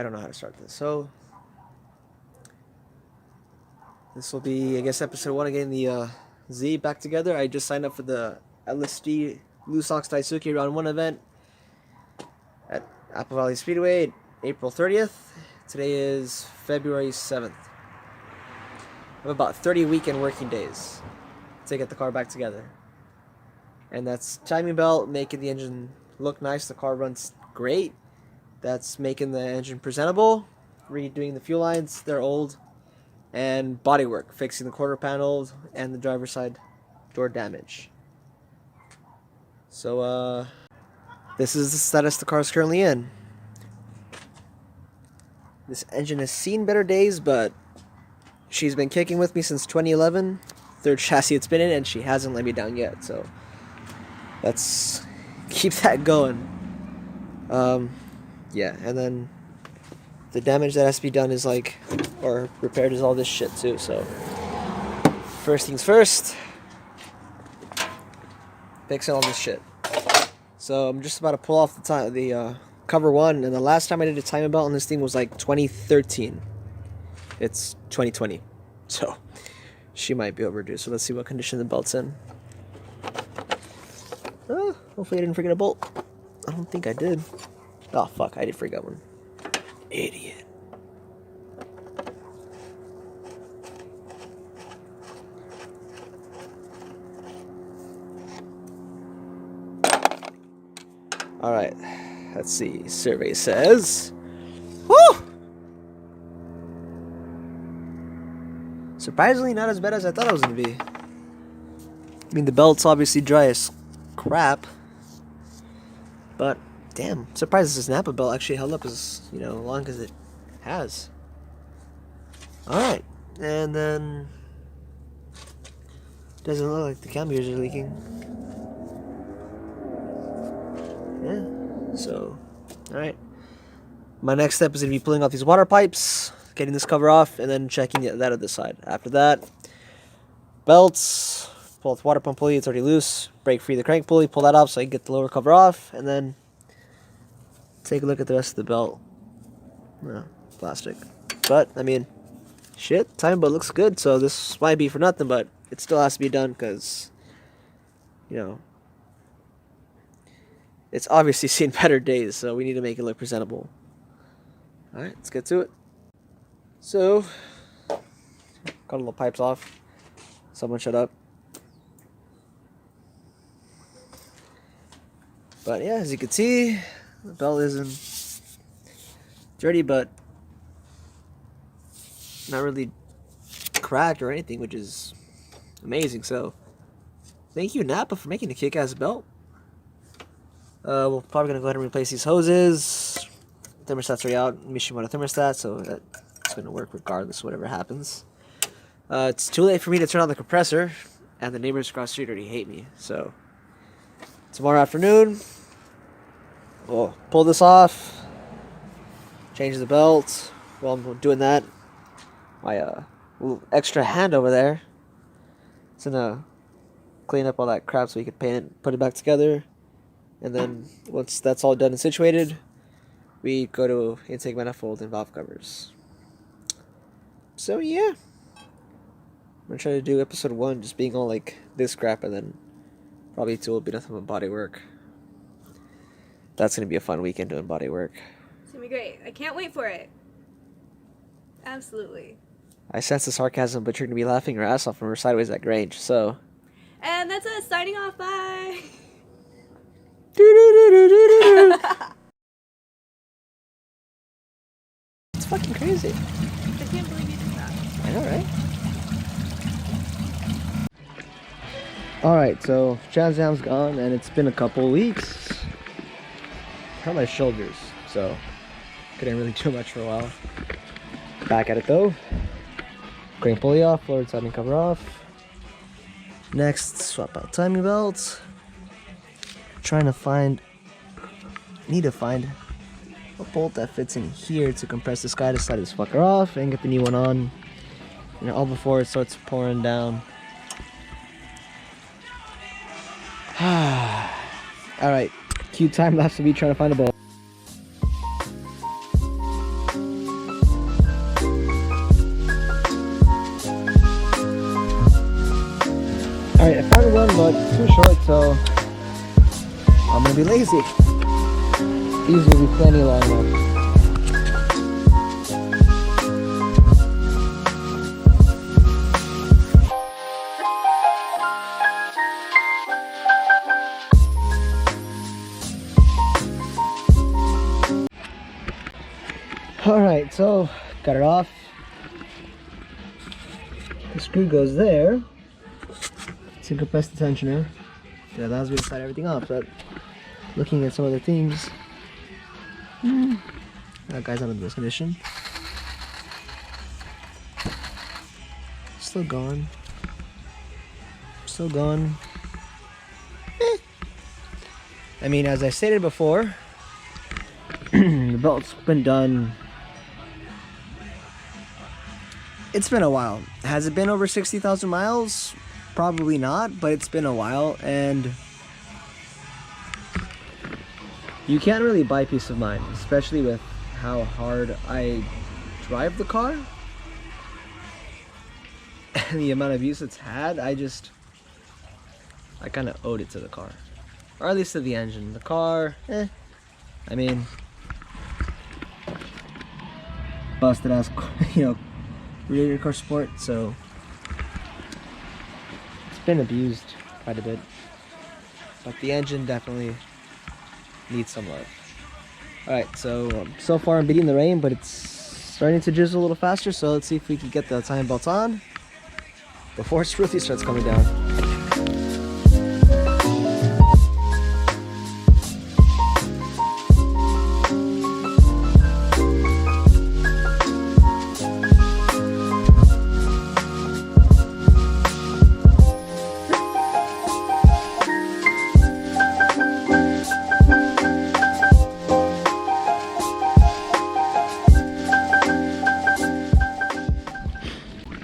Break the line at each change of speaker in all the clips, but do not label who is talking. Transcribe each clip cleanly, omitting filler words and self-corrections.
don't know how to start this. So this will be, I guess, episode 1 again. The Z back together. I just signed up for the LSD Loose Ox Daisuke Round 1 event at Apple Valley Speedway, April 30th. Today is February 7th. I have about 30 weekend working days to get the car back together. And that's timing belt, making the engine look nice. The car runs great. That's making the engine presentable, redoing the fuel lines, they're old, and bodywork, fixing the quarter panel and the driver's side door damage. So, this is the status the car is currently in. This engine has seen better days, but she's been kicking with me since 2011. Third chassis it's been in, and she hasn't let me down yet. So let's keep that going. Yeah, and then the damage that has to be done is or repaired is all this shit too. So first things first, fixing all this shit. So I'm just about to pull off the cover one, and the last time I did a timing belt on this thing was 2013. It's 2020, so she might be overdue. So let's see what condition the belt's in. Hopefully I didn't forget a bolt. I don't think I did. Oh fuck, I did forget one. Idiot. Alright, let's see. Survey says, woo! Surprisingly not as bad as I thought it was going to be. I mean, the belt's obviously dry as crap, but damn, surprised this Napa belt actually held up as, long as it has. Alright, and then doesn't look like the cam gears are leaking. Yeah, so, alright. My next step is going to be pulling out these water pipes, getting this cover off, and then checking that other side. After that, belts, pull out the water pump pulley, it's already loose, break free the crank pulley, pull that off so I can get the lower cover off, and then take a look at the rest of the belt. No, plastic. But, I mean, shit, timing belt looks good, so this might be for nothing, but it still has to be done because, it's obviously seen better days, so we need to make it look presentable. Alright, let's get to it. So, got a little pipes off. Someone shut up. But yeah, as you can see, the belt isn't dirty, but not really cracked or anything, which is amazing. So, thank you, Napa, for making a kick-ass belt. We're probably going to go ahead and replace these hoses. Thermostats are out. Mishimoto thermostat, so that's going to work regardless of whatever happens. It's too late for me to turn on the compressor, and the neighbors across the street already hate me. So, tomorrow afternoon, we'll pull this off, change the belt. While I'm doing that, my little extra hand over there is gonna clean up all that crap so we can paint it, put it back together. And then once that's all done and situated, we go to intake manifold and valve covers. So yeah, I'm gonna try to do episode 1 just being all this crap, and then probably 2 will be nothing but body work. That's gonna be a fun weekend doing body work.
It's gonna be great. I can't wait for it. Absolutely.
I sense the sarcasm, but you're gonna be laughing your ass off when we're sideways at Grange, so.
And that's us signing off. Bye.
It's fucking crazy.
I can't believe you did that.
I know, right? Alright, so Trans Am's gone, and it's been a couple weeks. Hurt my shoulders, so couldn't really do much for a while. Back at it though. Crank pulley off, floor siding cover off. Next, swap out timing belts. Need to find a bolt that fits in here to compress this guy to slide this fucker off and get the new one on. And all before it starts pouring down. Alright, cue time lapse of me trying to find a bolt. Alright, I found one, but it's too short, so I'm gonna be lazy. These will be plenty long enough. Alright, so got it off. The screw goes there. Single press the tensioner. It allows me to slide everything off, but looking at some other things, that guy's not in this condition. Still going. Still going. I mean, as I stated before, the belt's been done. It's been a while. Has it been over 60,000 miles? Probably not, but it's been a while, and you can't really buy peace of mind, especially with how hard I drive the car and the amount of use it's had. I kind of owed it to the car, or at least to the engine. The car, I mean, busted ass, radiator car sport, so it's been abused quite a bit, but the engine definitely needs some love. Alright, so far I'm beating the rain, but it's starting to drizzle a little faster, so let's see if we can get the timing belts on before it really starts coming down.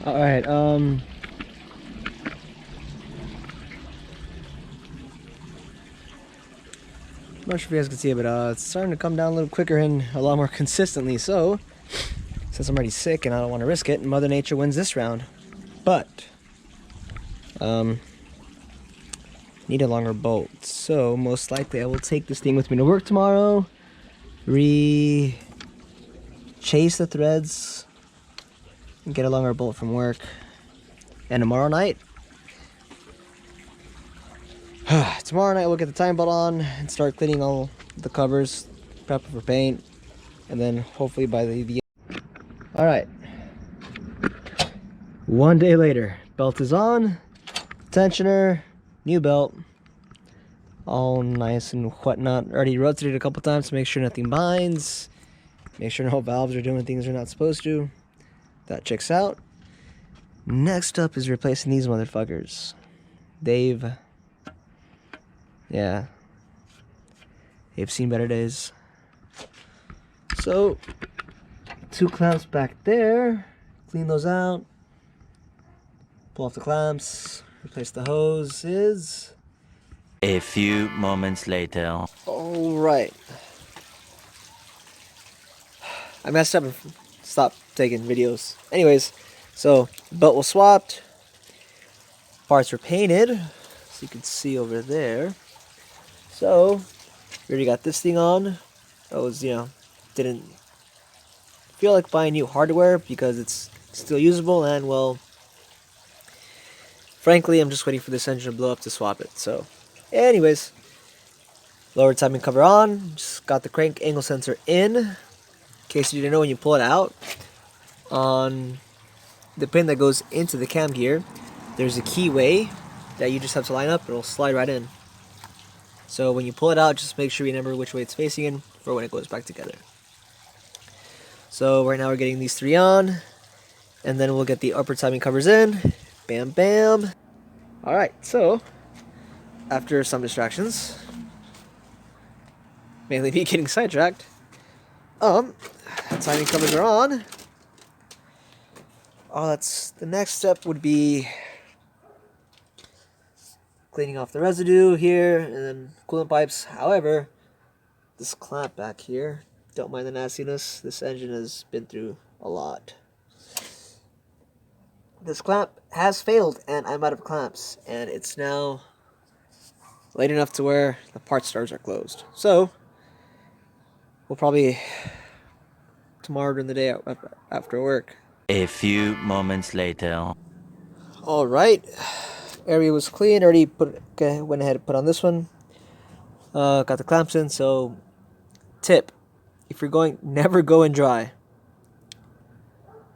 Alright, I'm not sure if you guys can see it, but it's starting to come down a little quicker and a lot more consistently. So, since I'm already sick and I don't want to risk it, Mother Nature wins this round. But, need a longer bolt. So, most likely I will take this thing with me to work tomorrow, chase the threads, and get a longer bolt from work. And tomorrow night, we'll get the time belt on and start cleaning all the covers, prep for paint, and then hopefully by the all right. One day later, belt is on, tensioner, new belt, all nice and whatnot. Already rotated a couple times to make sure nothing binds, make sure no valves are doing things they're not supposed to. That checks out. Next up is replacing these motherfuckers. They've seen better days. So, 2 clamps back there. Clean those out. Pull off the clamps. Replace the hoses.
A few moments later.
Alright. I messed up and stopped taking videos. Anyways, so belt was swapped. Parts were painted. So you can see over there. So, we already got this thing on. I was, didn't feel like buying new hardware because it's still usable, and well, frankly, I'm just waiting for this engine to blow up to swap it. So, anyways, lower timing cover on. Just got the crank angle sensor in case you didn't know, when you pull it out, on the pin that goes into the cam gear, there's a keyway that you just have to line up. It'll slide right in. So when you pull it out, just make sure you remember which way it's facing in for when it goes back together. So right now we're getting these 3 on, and then we'll get the upper timing covers in. Bam, bam. Alright, so after some distractions, mainly me getting sidetracked, timing covers are on. That's the next step would be cleaning off the residue here and then coolant pipes. However, this clamp back here, don't mind the nastiness. This engine has been through a lot. this clamp has failed and I'm out of clamps, and it's now late enough to where the part stores are closed. So we'll probably tomorrow during the day after work.
A few moments later.
All right, area was clean. Already went ahead and put on this one. Got the clamps in. So tip: if you're going, never go in dry.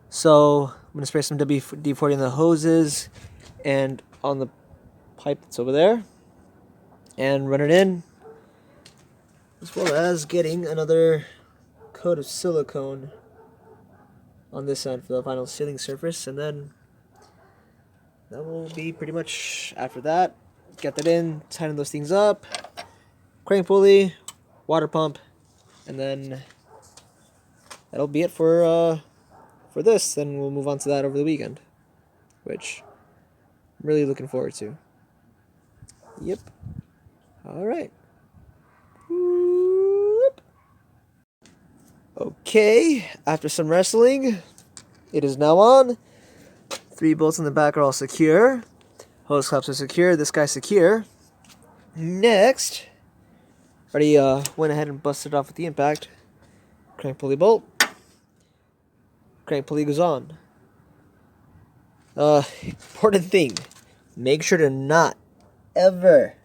So I'm gonna spray some WD-40 on the hoses and on the pipe that's over there, and run it in, as well as getting another coat of silicone on this side for the final sealing surface, and then that will be pretty much after that. Get that in, tighten those things up, crank pulley, water pump, and then that'll be it for this. Then we'll move on to that over the weekend, which I'm really looking forward to. Yep. All right. Whoop. Okay, after some wrestling, it is now on. 3 bolts in the back are all secure. Hose clamps are secure. This guy's secure. Next, already went ahead and busted it off with the impact. Crank pulley bolt. Crank pulley goes on. Important thing: make sure to not ever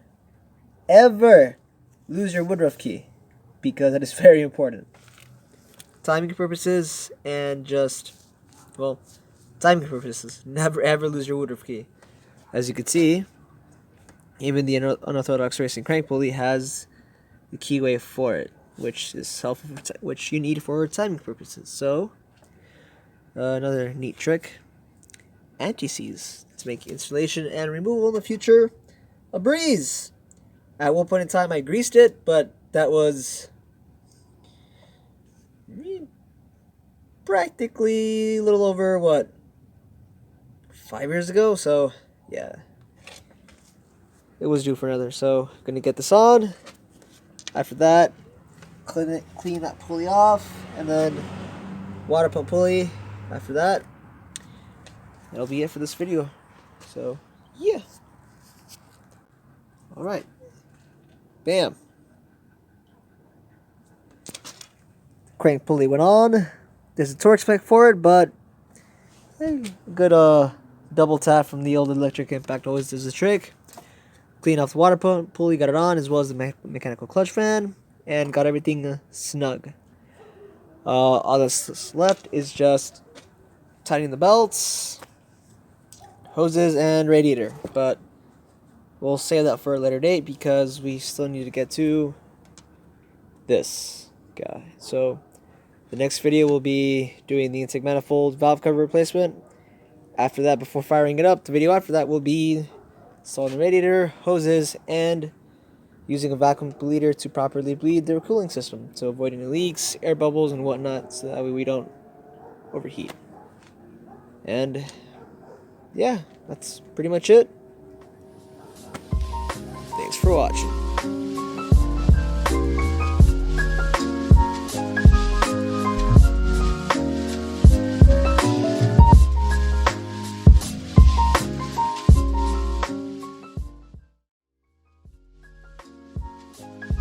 lose your woodruff key, because that is very important. Timing purposes and just, well, timing purposes. Never ever lose your woodruff key. As you can see, even the unorthodox racing crank pulley has the keyway for it, which is which you need for timing purposes. So, another neat trick: anti-seize to make installation and removal in the future a breeze. At one point in time, I greased it, but that was practically a little over, 5 years ago? So, yeah. It was due for another. So, gonna get this on. After that, clean that pulley off, and then water pump pulley. After that, that'll be it for this video. So, yeah. Alright. Bam. Crank pulley went on. There's a torque spec for it, but good double tap from the old electric impact always does the trick. Clean off the water pump pulley, got it on, as well as the mechanical clutch fan, and got everything snug. All that's left is just tightening the belts, hoses, and radiator. But we'll save that for a later date because we still need to get to this guy. So the next video will be doing the intake manifold valve cover replacement. After that, before firing it up, the video after that will be installing the radiator, hoses, and using a vacuum bleeder to properly bleed their cooling system to avoid any leaks, air bubbles, and whatnot, so that way we don't overheat. And yeah, that's pretty much it. Thanks for watching.